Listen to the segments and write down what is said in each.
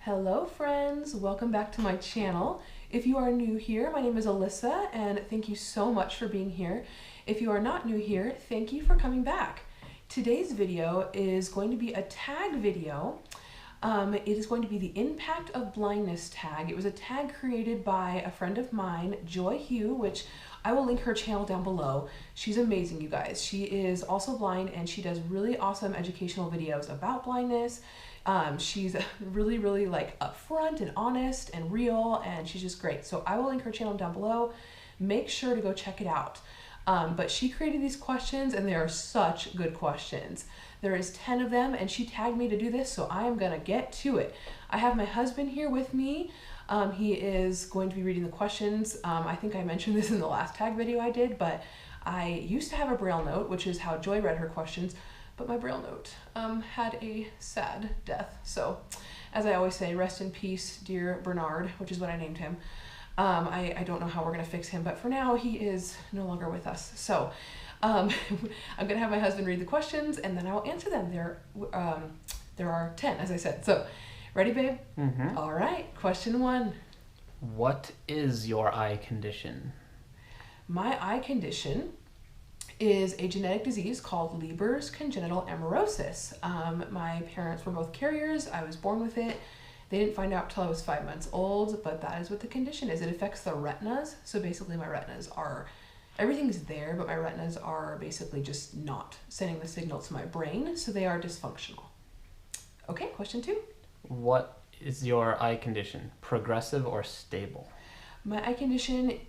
Hello friends, welcome back to my channel. If you are new here, my name is Alyssa and thank you so much for being here. If you are not new here, thank you for coming back. Today's video is going to be a tag video. It is going to be the Impact of Blindness Tag. It was a tag created by a friend of mine, youve, which I will link her channel down below. She's amazing, you guys. She is also blind and she does really awesome educational videos about blindness. She's really like upfront and honest and real, and she's just great. So I will link her channel down below. Make sure to go check it out. But she created these questions and they are such good questions. There is 10 of them and she tagged me to do this, so I am gonna get to it. I have my husband here with me. He is going to be reading the questions. I think I mentioned this in the last tag video I did, but I used to have a Braille note, which is how Joy read her questions, but my Braille note had a sad death. So as I always say, rest in peace, dear Bernard, which is what I named him. I don't know how we're gonna fix him, but for now he is no longer with us. So I'm gonna have my husband read the questions and then I will answer them. There are 10, as I said. So ready, babe? Mm-hmm. All right, question 1. What is your eye condition? My eye condition is a genetic disease called Leber's congenital amaurosis. My parents were both carriers. I was born with it. They didn't find out till I was 5 months old, but that is what the condition is. It affects the retinas. So basically my retinas are, everything's there, but my retinas are basically just not sending the signal to my brain. So they are dysfunctional. Okay, question 2. What is your eye condition? Progressive or stable? My eye condition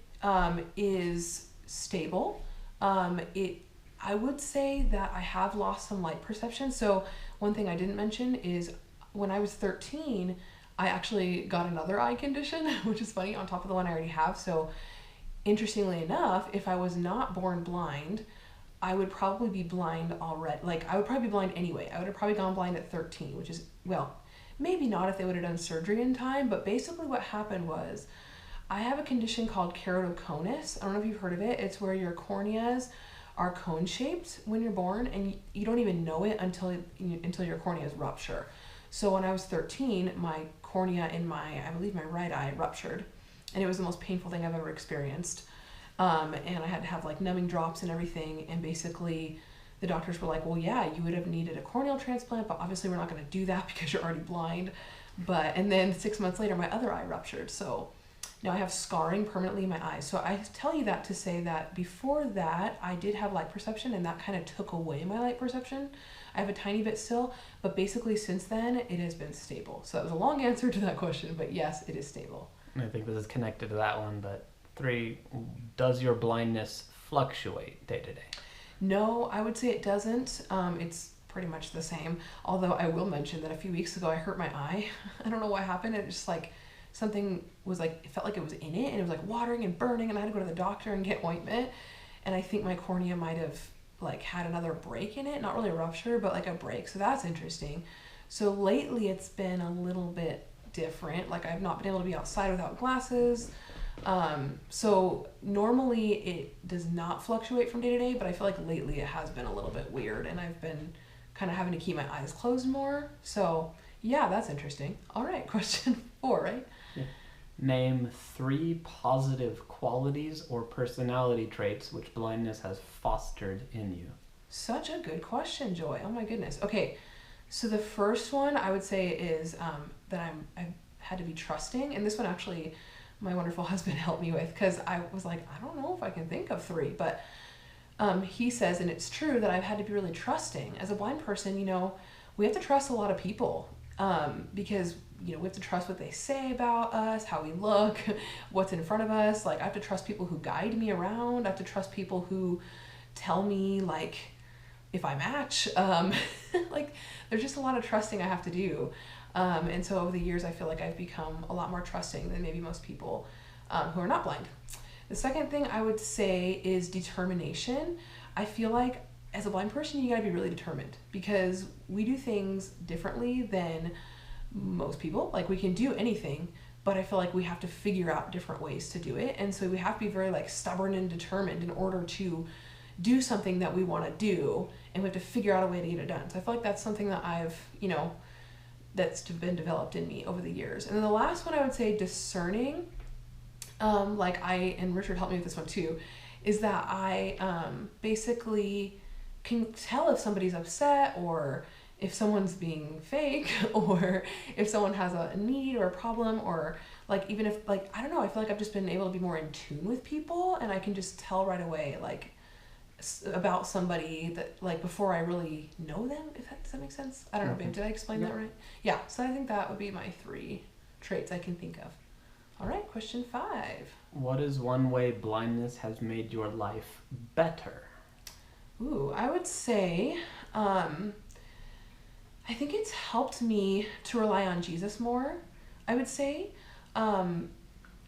is stable. I would say that I have lost some light perception. So one thing I didn't mention is when I was 13, I actually got another eye condition, which is funny, on top of the one I already have. So interestingly enough, if I was not born blind, I would probably be blind already. Like, I would probably be blind anyway. I would have probably gone blind at 13, which is, well, maybe not if they would have done surgery in time, but basically what happened was I have a condition called keratoconus. I don't know if you've heard of it. It's where your corneas are cone-shaped when you're born, and you don't even know it until your corneas rupture. So when I was 13, my cornea in I believe my right eye ruptured, and it was the most painful thing I've ever experienced. And I had to have like numbing drops and everything, and basically the doctors were like, well, yeah, you would have needed a corneal transplant, but obviously we're not going to do that because you're already blind. And then 6 months later, my other eye ruptured. So now I have scarring permanently in my eyes. So I tell you that to say that before that, I did have light perception, and that kind of took away my light perception. I have a tiny bit still, but basically since then, it has been stable. So that was a long answer to that question, but yes, it is stable. I think this is connected to that one, but 3, does your blindness fluctuate day to day? No, I would say it doesn't. It's pretty much the same. Although I will mention that a few weeks ago, I hurt my eye. I don't know what happened. It just like, something was like, it felt like it was in it, and it was like watering and burning, and I had to go to the doctor and get ointment. And I think my cornea might have like had another break in it, not really a rupture, but like a break. So that's interesting. So lately it's been a little bit different. Like, I've not been able to be outside without glasses. So normally it does not fluctuate from day to day, but I feel like lately it has been a little bit weird, and I've been kind of having to keep my eyes closed more. So yeah, that's interesting. All right, question 4, right? Yeah. Name 3 positive qualities or personality traits which blindness has fostered in you. Such a good question, Joy. Oh my goodness. Okay, so the first one I would say is that I've had to be trusting, and this one actually my wonderful husband helped me with, because I was like, I don't know if I can think of 3, but he says, and it's true, that I've had to be really trusting. As a blind person, you know, we have to trust a lot of people, because, you know, we have to trust what they say about us, how we look, what's in front of us. Like, I have to trust people who guide me around. I have to trust people who tell me, like, if I match. Like, there's just a lot of trusting I have to do. And so over the years, I feel like I've become a lot more trusting than maybe most people who are not blind. The second thing I would say is determination. I feel like as a blind person, you gotta be really determined, because we do things differently than most people. Like, we can do anything, but I feel like we have to figure out different ways to do it. And so we have to be very like stubborn and determined in order to do something that we want to do, and we have to figure out a way to get it done. So I feel like that's something that I've, you know, that's been developed in me over the years. And then the last one I would say discerning, like and Richard helped me with this one too, is that I basically can tell if somebody's upset or if someone's being fake or if someone has a need or a problem, or like even if like, I don't know, I feel like I've just been able to be more in tune with people, and I can just tell right away like about somebody that like before I really know them, does that make sense? I don't know, babe, did I explain that right? Yeah, so I think that would be my 3 traits I can think of. All right, question 5. What is one way blindness has made your life better? Ooh, I would say, I think it's helped me to rely on Jesus more, I would say,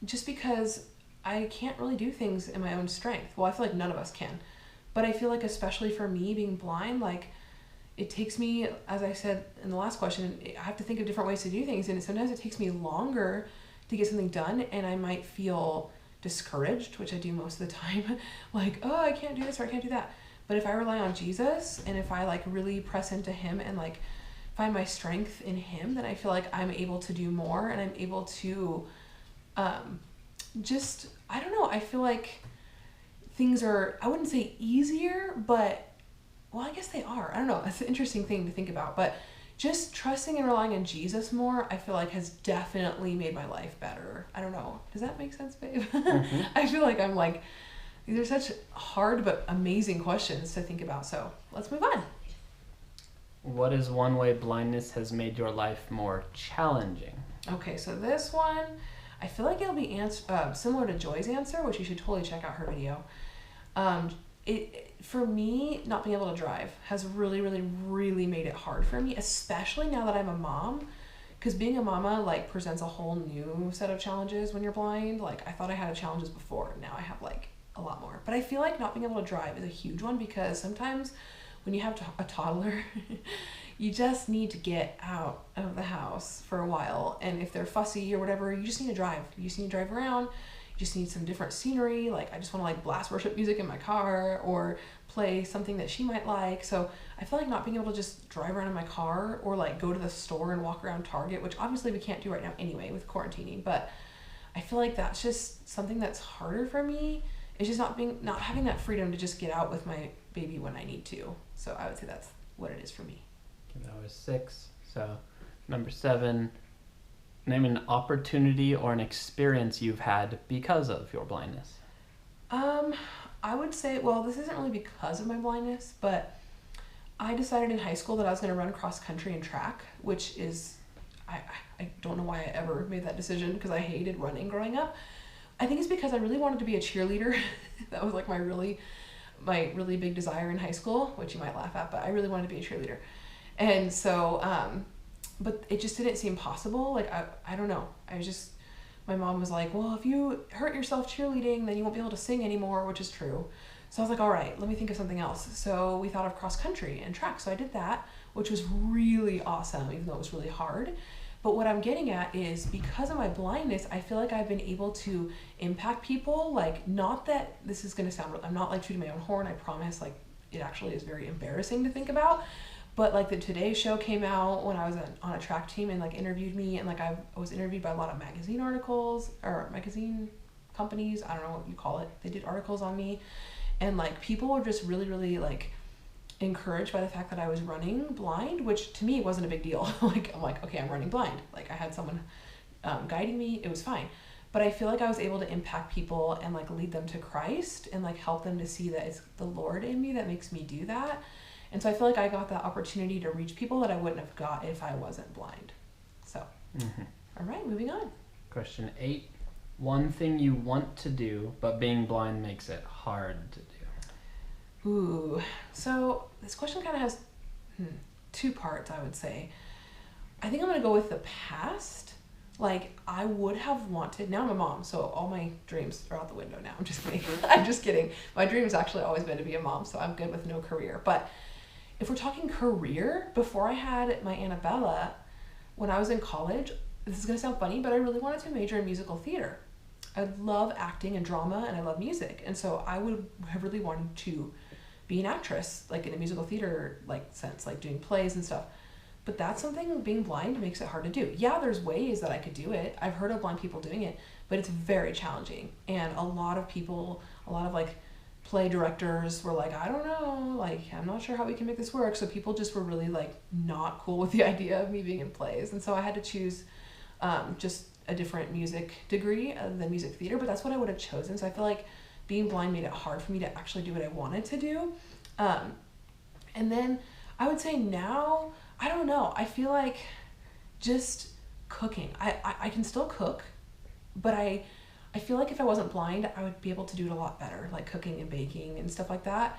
just because I can't really do things in my own strength. Well, I feel like none of us can, but I feel like especially for me being blind, like it takes me, as I said in the last question, I have to think of different ways to do things, and sometimes it takes me longer to get something done, and I might feel discouraged, which I do most of the time, like, oh, I can't do this or I can't do that. But if I rely on Jesus, and if I like really press into him and like find my strength in him, then I feel like I'm able to do more, and I'm able to just, I don't know, I feel like things are, I wouldn't say easier, but well, I guess they are. I don't know. It's an interesting thing to think about, but just trusting and relying on Jesus more, I feel like has definitely made my life better. I don't know. Does that make sense, babe? Mm-hmm. I feel like I'm like, these are such hard but amazing questions to think about. So let's move on. What is one way blindness has made your life more challenging? Okay, so this one, I feel like it'll be similar to Joy's answer, which you should totally check out her video. For me, not being able to drive has really, really, really made it hard for me, especially now that I'm a mom, because being a mama like presents a whole new set of challenges when you're blind. Like I thought I had challenges before, now I have like a lot more. But I feel like not being able to drive is a huge one, because sometimes when you have a toddler, you just need to get out of the house for a while, and if they're fussy or whatever, you just need to drive. You just need to drive around. Just need some different scenery. Like I just want to like blast worship music in my car or play something that she might like. So I feel like not being able to just drive around in my car or like go to the store and walk around Target, which obviously we can't do right now anyway with quarantining, but I feel like that's just something that's harder for me. It's just not having that freedom to just get out with my baby when I need to. So I would say that's what it is for me. That was 6. So number 7. Name an opportunity or an experience you've had because of your blindness. I would say, well, this isn't really because of my blindness, but I decided in high school that I was going to run cross country and track, which is, I don't know why I ever made that decision, because I hated running growing up. I think it's because I really wanted to be a cheerleader. That was like my really big desire in high school, which you might laugh at, but I really wanted to be a cheerleader. And so, but it just didn't seem possible. Like, I don't know. My mom was like, well, if you hurt yourself cheerleading, then you won't be able to sing anymore, which is true. So I was like, all right, let me think of something else. So we thought of cross country and track. So I did that, which was really awesome, even though it was really hard. But what I'm getting at is, because of my blindness, I feel like I've been able to impact people. Like, not that this is going to sound, I'm not like tooting my own horn, I promise. Like, it actually is very embarrassing to think about. But like the Today Show came out when I was on a track team and like interviewed me, and like I was interviewed by a lot of magazine articles or magazine companies. I don't know what you call it. They did articles on me, and like people were just really, really like encouraged by the fact that I was running blind, which to me wasn't a big deal. Like I'm like, okay, I'm running blind. Like I had someone guiding me. It was fine. But I feel like I was able to impact people and like lead them to Christ and like help them to see that it's the Lord in me that makes me do that. And so I feel like I got that opportunity to reach people that I wouldn't have got if I wasn't blind. So, All right, moving on. Question 8. One thing you want to do, but being blind makes it hard to do. Ooh, so this question kind of has 2 parts, I would say. I think I'm going to go with the past. Like, I would have wanted, now I'm a mom, so all my dreams are out the window now. I'm just kidding. I'm just kidding. My dream has actually always been to be a mom, so I'm good with no career. But if we're talking career, before I had my Annabella, when I was in college, this is going to sound funny, but I really wanted to major in musical theater. I love acting and drama, and I love music. And so I would have really wanted to be an actress, like in a musical theater like sense, like doing plays and stuff. but that's something being blind makes it hard to do. Yeah, there's ways that I could do it. I've heard of blind people doing it, but it's very challenging. And a lot of people, a lot of like play directors were like, I don't know, like, I'm not sure how we can make this work. So people just were really like not cool with the idea of me being in plays. And so I had to choose just a different music degree than music theater, but that's what I would have chosen. So I feel like being blind made it hard for me to actually do what I wanted to do. And then I would say now, I don't know, I feel like just cooking. I can still cook, but I feel like if I wasn't blind, I would be able to do it a lot better, like cooking and baking and stuff like that.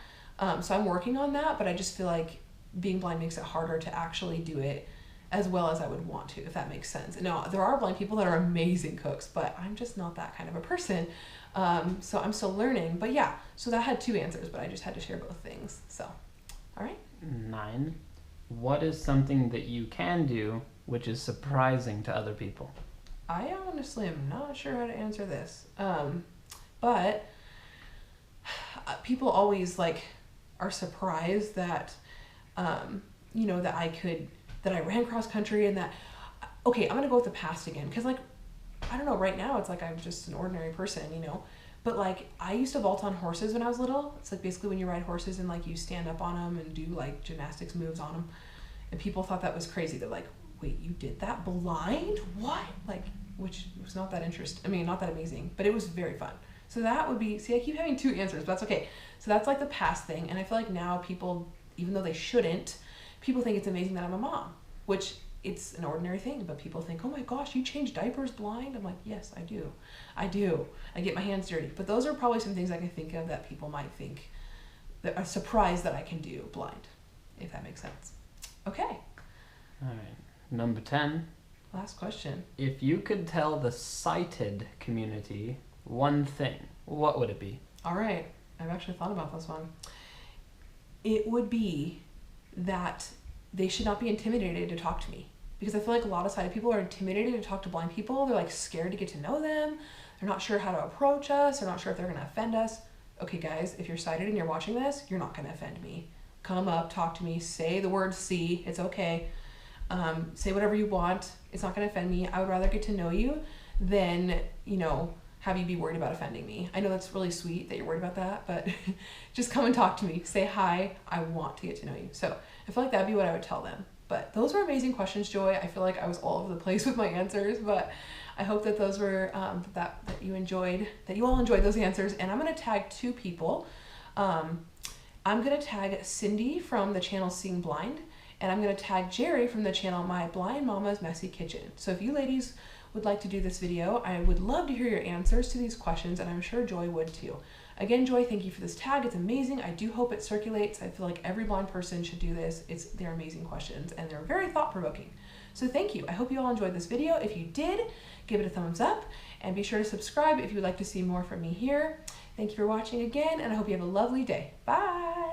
So I'm working on that, but I just feel like being blind makes it harder to actually do it as well as I would want to, if that makes sense. Now, there are blind people that are amazing cooks, but I'm just not that kind of a person. So I'm still learning, but yeah, so that had 2 answers, but I just had to share both things. So, all right. 9. What is something that you can do which is surprising to other people? I honestly am not sure how to answer this. But people always like are surprised that, you know, that I ran cross country and that, okay, I'm going to go with the past again. 'Cause like, I don't know, right now it's like I'm just an ordinary person, you know, but like I used to vault on horses when I was little. It's like basically when you ride horses and like you stand up on them and do like gymnastics moves on them. And people thought that was crazy. They're like, wait, you did that blind? What? Like, which was not that interesting. I mean, not that amazing, but it was very fun. So that would be, see, I keep having 2 answers, but that's okay. So that's like the past thing. And I feel like now people, even though they shouldn't, people think it's amazing that I'm a mom, which it's an ordinary thing, but people think, oh my gosh, you change diapers blind? I'm like, yes, I do. I get my hands dirty. But those are probably some things I can think of that people might think that are surprised that I can do blind, if that makes sense. Okay. All right. Number 10. Last question. If you could tell the sighted community one thing, what would it be? All right. I've actually thought about this one. It would be that they should not be intimidated to talk to me. Because I feel like a lot of sighted people are intimidated to talk to blind people. They're like scared to get to know them. They're not sure how to approach us. They're not sure if they're going to offend us. Okay, guys, if you're sighted and you're watching this, you're not going to offend me. Come up, talk to me, say the word see. It's okay. Say whatever you want. It's not going to offend me. I would rather get to know you than, you know, have you be worried about offending me. I know that's really sweet that you're worried about that, but just come and talk to me. Say hi. I want to get to know you. So I feel like that'd be what I would tell them. But those were amazing questions, Joy. I feel like I was all over the place with my answers, but I hope that those were, that you enjoyed, that you all enjoyed those answers. And I'm going to tag 2 people. I'm going to tag Cindy from the channel Seeing Blind, and I'm going to tag Jerry from the channel My Blind Mama's Messy Kitchen. So if you ladies would like to do this video, I would love to hear your answers to these questions, and I'm sure Joy would too. Again, Joy, thank you for this tag. It's amazing. I do hope it circulates. I feel like every blind person should do this. They're amazing questions, and they're very thought-provoking. So thank you. I hope you all enjoyed this video. If you did, give it a thumbs up, and be sure to subscribe if you'd like to see more from me here. Thank you for watching again, and I hope you have a lovely day. Bye!